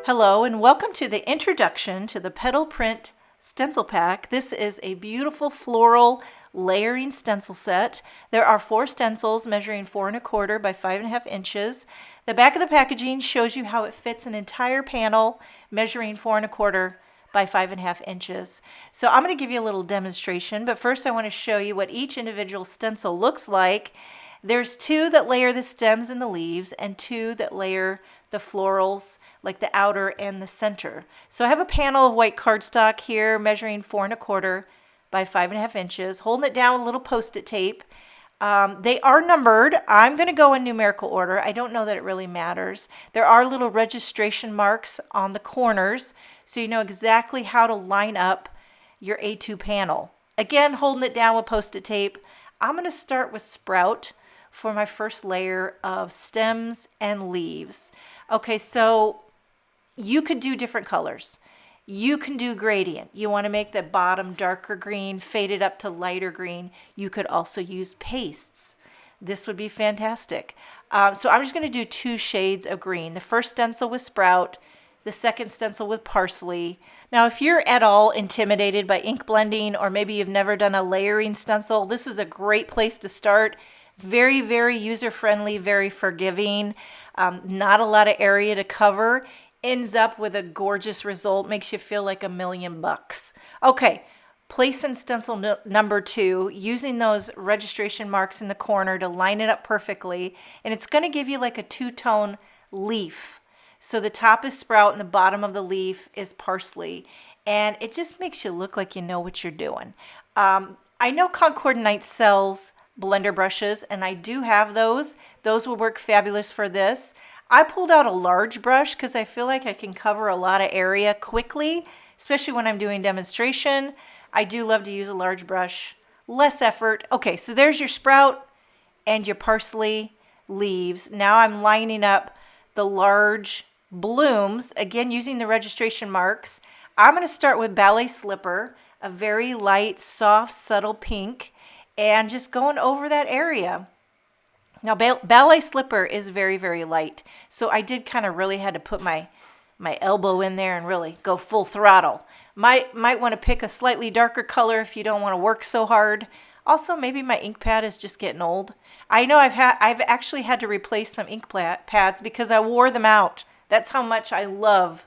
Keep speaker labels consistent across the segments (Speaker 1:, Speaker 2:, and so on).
Speaker 1: Hello and welcome to the introduction to the Petal Print Stencil Pack. This is a beautiful floral layering stencil set. There are 4 stencils measuring 4 1/4 by 5 1/2 inches. The back of the packaging shows you how it fits an entire panel measuring 4 1/4 by 5 1/2 inches. So I'm going to give you a little demonstration, but first I want to show you what each individual stencil looks like. There's 2 that layer the stems and the leaves and 2 that layer the florals, like the outer and the center. So I have a panel of white cardstock here measuring 4 1/4 by 5 1/2 inches, holding it down with a little post-it tape. They are numbered. I'm going to go in numerical order. I don't know that it really matters. There are little registration marks on the corners, so you know exactly how to line up your A2 panel. Again, holding it down with post-it tape. I'm going to start with Sprout for my first layer of stems and leaves. Okay, so you could do different colors. You can do gradient. You want to make the bottom darker green, fade it up to lighter green. You could also use pastes. This would be fantastic. So I'm just going to do 2 shades of green. The first stencil with Sprout, the second stencil with Parsley. Now, if you're at all intimidated by ink blending, or maybe you've never done a layering stencil, this is a great place to start. Very, very user-friendly, very forgiving. Not a lot of area to cover. Ends up with a gorgeous result. Makes you feel like $1,000,000. Okay, place in stencil number 2, using those registration marks in the corner to line it up perfectly. And it's going to give you like a 2-tone leaf. So the top is Sprout and the bottom of the leaf is Parsley. And it just makes you look like you know what you're doing. I know Concord sells blender brushes, and I do have those. Those will work fabulous for this. I pulled out a large brush because I feel like I can cover a lot of area quickly, especially when I'm doing demonstration. I do love to use a large brush. Less effort. Okay, so there's your Sprout and your Parsley leaves. Now I'm lining up the large blooms, again using the registration marks. I'm going to start with Ballet Slipper, a very light, soft, subtle pink, and just going over that area. Now, Ballet Slipper is very, very light, so I did kind of really had to put my elbow in there and really go full throttle. Might want to pick a slightly darker color if you don't want to work so hard. Also, maybe my ink pad is just getting old. I know I've actually had to replace some ink pads because I wore them out. That's how much I love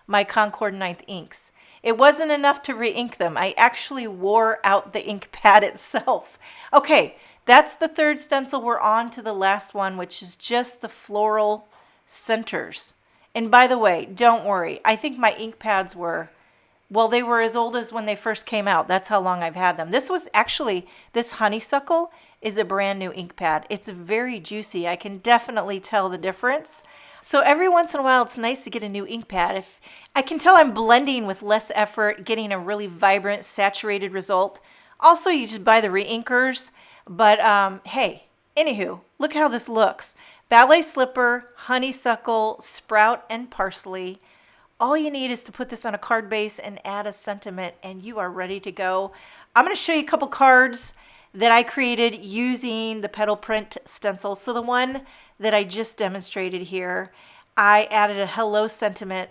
Speaker 1: my Concord 9th inks. It wasn't enough to re-ink them. I actually wore out the ink pad itself. Okay, that's the 3rd stencil. We're on to the last one, which is just the floral centers. And by the way, don't worry. I think my ink pads were, well, they were as old as when they first came out. That's how long I've had them. This honeysuckle is a brand new ink pad. It's very juicy. I can definitely tell the difference. So every once in a while, it's nice to get a new ink pad. If I can tell I'm blending with less effort, getting a really vibrant, saturated result. Also, you just buy the re-inkers. But hey, anywho, look how this looks. Ballet Slipper, Honeysuckle, Sprout, and Parsley. All you need is to put this on a card base and add a sentiment, and you are ready to go. I'm going to show you a couple cards that I created using the Petal Print stencil. So the one that I just demonstrated here, I added a hello sentiment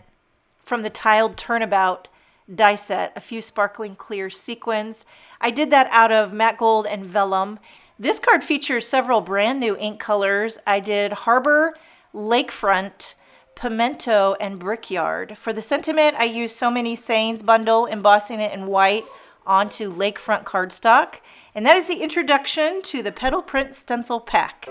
Speaker 1: from the tiled turnabout die set, a few sparkling clear sequins. I did that out of matte gold and vellum. This card features several brand new ink colors. I did Harbor, Lakefront, Pimento, and Brickyard. For the sentiment, I used So Many Sayings bundle, embossing it in white onto Lakefront cardstock. And that is the introduction to the Petal Print Stencil Pack.